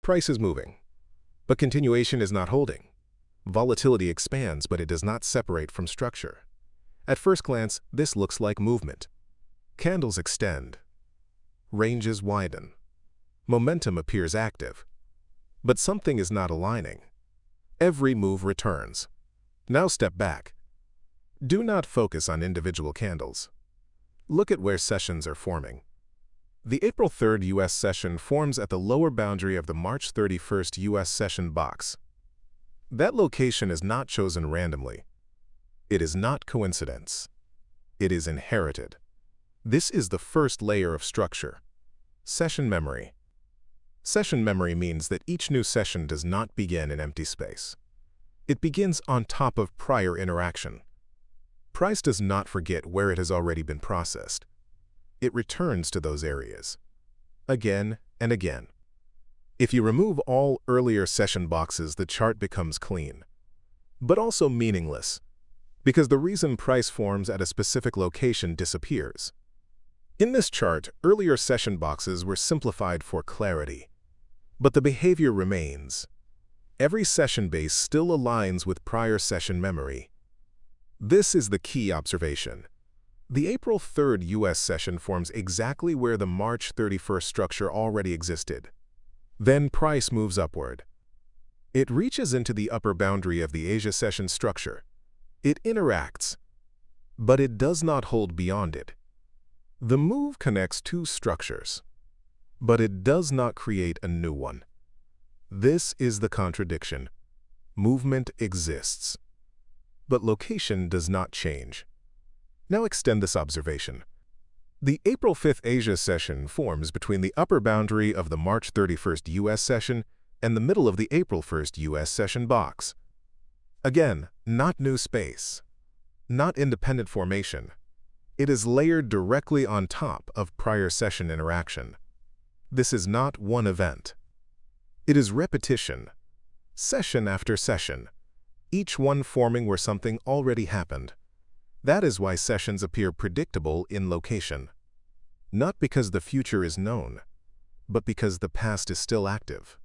Price is moving, but continuation is not holding. Volatility expands, but it does not separate from structure. At first glance, this looks like movement. Candles extend. Ranges widen. Momentum appears active. But something is not aligning. Every move returns. Now step back. Do not focus on individual candles. Look at where sessions are forming. The April 3rd U.S. session forms at the lower boundary of the March 31st U.S. session box. That location is not chosen randomly. It is not coincidence. It is inherited. This is the first layer of structure. Session memory. Session memory means that each new session does not begin in empty space. It begins on top of prior interaction. Price does not forget where it has already been processed. It returns to those areas, again and again. If you remove all earlier session boxes, the chart becomes clean, but also meaningless, because the reason price forms at a specific location disappears. In this chart, earlier session boxes were simplified for clarity, but the behavior remains. Every session base still aligns with prior session memory. This is the key observation. The April 3rd U.S. session forms exactly where the March 31st structure already existed. Then price moves upward. It reaches into the upper boundary of the Asia session structure. It interacts, but it does not hold beyond it. The move connects two structures, but it does not create a new one. This is the contradiction. Movement exists, but location does not change. Now extend this observation. The April 5th Asia session forms between the upper boundary of the March 31st U.S. session and the middle of the April 1st U.S. session box. Again, not new space, not independent formation. It is layered directly on top of prior session interaction. This is not one event. It is repetition, session after session, each one forming where something already happened. That is why sessions appear predictable in location. Not because the future is known, but because the past is still active.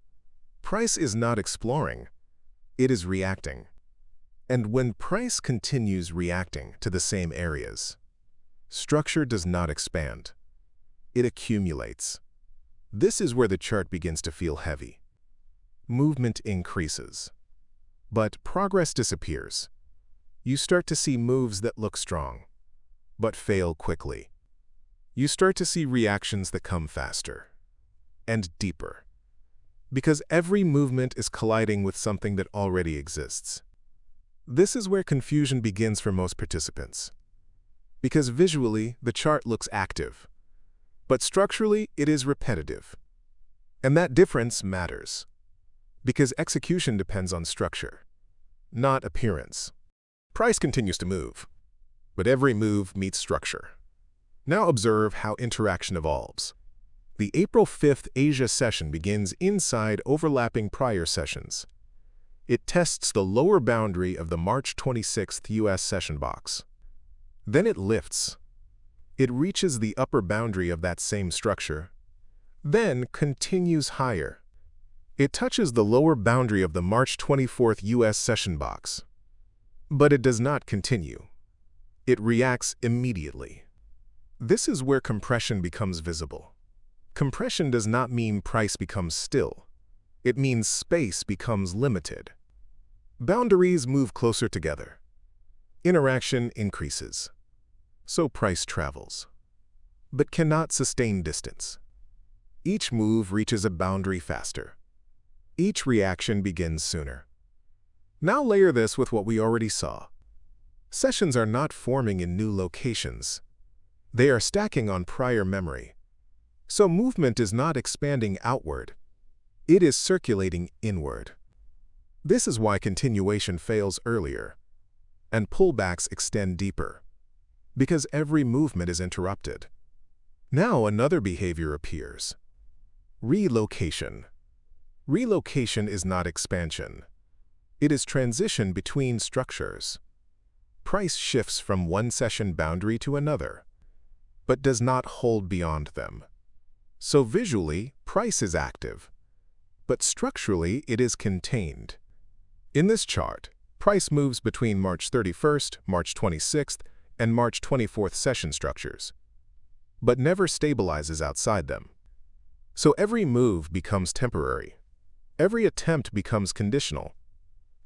Price is not exploring, it is reacting. And when price continues reacting to the same areas, structure does not expand. It accumulates. This is where the chart begins to feel heavy. Movement increases, but progress disappears. You start to see moves that look strong, but fail quickly. You start to see reactions that come faster and deeper, because every movement is colliding with something that already exists. This is where confusion begins for most participants, because visually the chart looks active, but structurally it is repetitive. And that difference matters, because execution depends on structure, not appearance. Price continues to move, but every move meets structure. Now observe how interaction evolves. The April 5th Asia session begins inside overlapping prior sessions. It tests the lower boundary of the March 26th U.S. session box. Then it lifts. It reaches the upper boundary of that same structure, then continues higher. It touches the lower boundary of the March 24th U.S. session box. But it does not continue. It reacts immediately. This is where compression becomes visible. Compression does not mean price becomes still. It means space becomes limited. Boundaries move closer together. Interaction increases. So price travels, but cannot sustain distance. Each move reaches a boundary faster. Each reaction begins sooner. Now layer this with what we already saw. Sessions are not forming in new locations. They are stacking on prior memory. So movement is not expanding outward. It is circulating inward. This is why continuation fails earlier, and pullbacks extend deeper, because every movement is interrupted. Now another behavior appears. Relocation. Relocation is not expansion. It is transition between structures. Price shifts from one session boundary to another, but does not hold beyond them. So visually, price is active, but structurally it is contained. In this chart, price moves between March 31st, March 26th, and March 24th session structures, but never stabilizes outside them. So every move becomes temporary. Every attempt becomes conditional.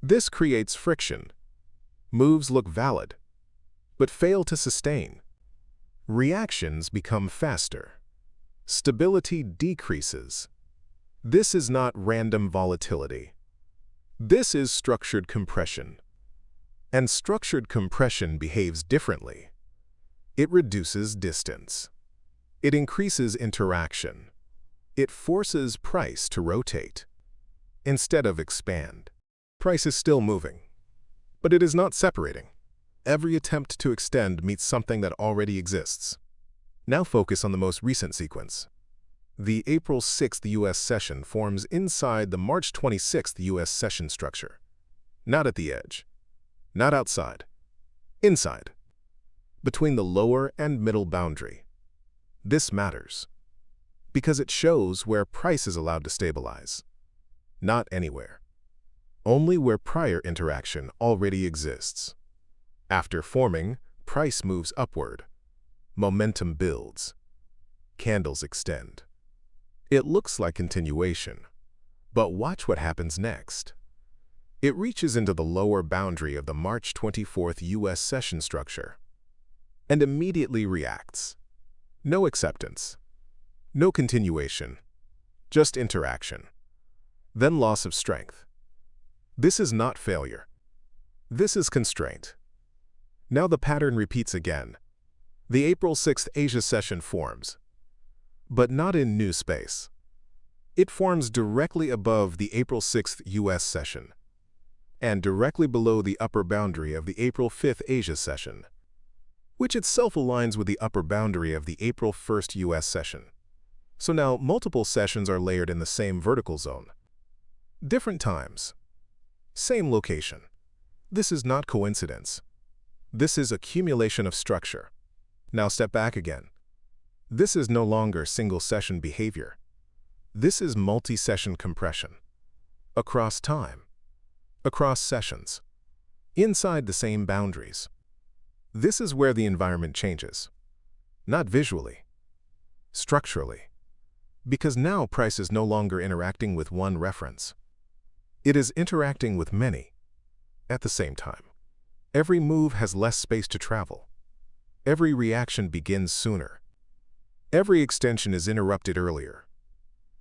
This creates friction. Moves look valid, but fail to sustain. Reactions become faster. Stability decreases. This is not random volatility. This is structured compression. And structured compression behaves differently. It reduces distance. It increases interaction. It forces price to rotate instead of expand. Price is still moving, but it is not separating. Every attempt to extend meets something that already exists. Now focus on the most recent sequence. The April 6th U.S. session forms inside the March 26th U.S. session structure. Not at the edge. Not outside. Inside. Between the lower and middle boundary. This matters because it shows where price is allowed to stabilize. Not anywhere. Only where prior interaction already exists. After forming, price moves upward. Momentum builds. Candles extend. It looks like continuation, but watch what happens next. It reaches into the lower boundary of the March 24th U.S. session structure and immediately reacts. No acceptance. No continuation. Just interaction. Then loss of strength. This is not failure. This is constraint. Now the pattern repeats again. The April 6th Asia session forms, but not in new space. It forms directly above the April 6th U.S. session and directly below the upper boundary of the April 5th Asia session, which itself aligns with the upper boundary of the April 1st U.S. session. So now multiple sessions are layered in the same vertical zone. Different times. Same location. This is not coincidence. This is accumulation of structure. Now step back again. This is no longer single-session behavior. This is multi-session compression. Across time. Across sessions. Inside the same boundaries. This is where the environment changes. Not visually. Structurally. Because now price is no longer interacting with one reference. It is interacting with many at the same time. Every move has less space to travel. Every reaction begins sooner. Every extension is interrupted earlier.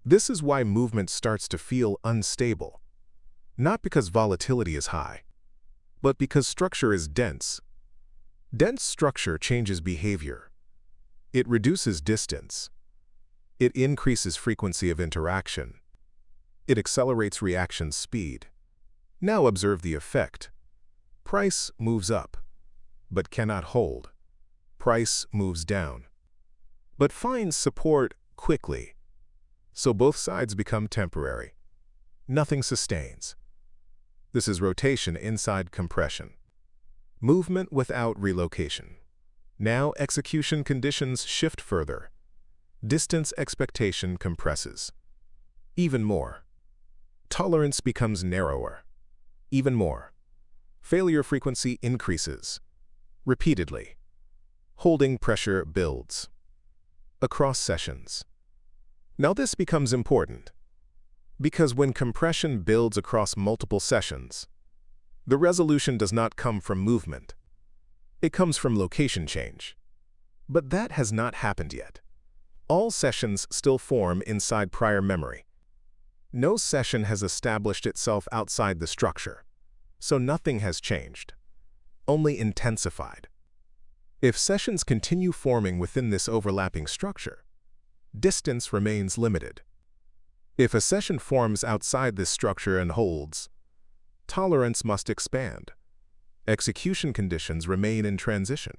This is why movement starts to feel unstable. Not because volatility is high, but because structure is dense. Dense structure changes behavior. It reduces distance. It increases frequency of interaction. It accelerates reaction speed. Now observe the effect. Price moves up, but cannot hold. Price moves down, but finds support quickly. So both sides become temporary. Nothing sustains. This is rotation inside compression. Movement without relocation. Now execution conditions shift further. Distance expectation compresses. Even more. Tolerance becomes narrower. Even more. Failure frequency increases. Repeatedly. Holding pressure builds. Across sessions. Now this becomes important, because when compression builds across multiple sessions, the resolution does not come from movement. It comes from location change. But that has not happened yet. All sessions still form inside prior memory. No session has established itself outside the structure. So nothing has changed, only intensified. If sessions continue forming within this overlapping structure, distance remains limited. If a session forms outside this structure and holds, tolerance must expand. Execution conditions remain in transition.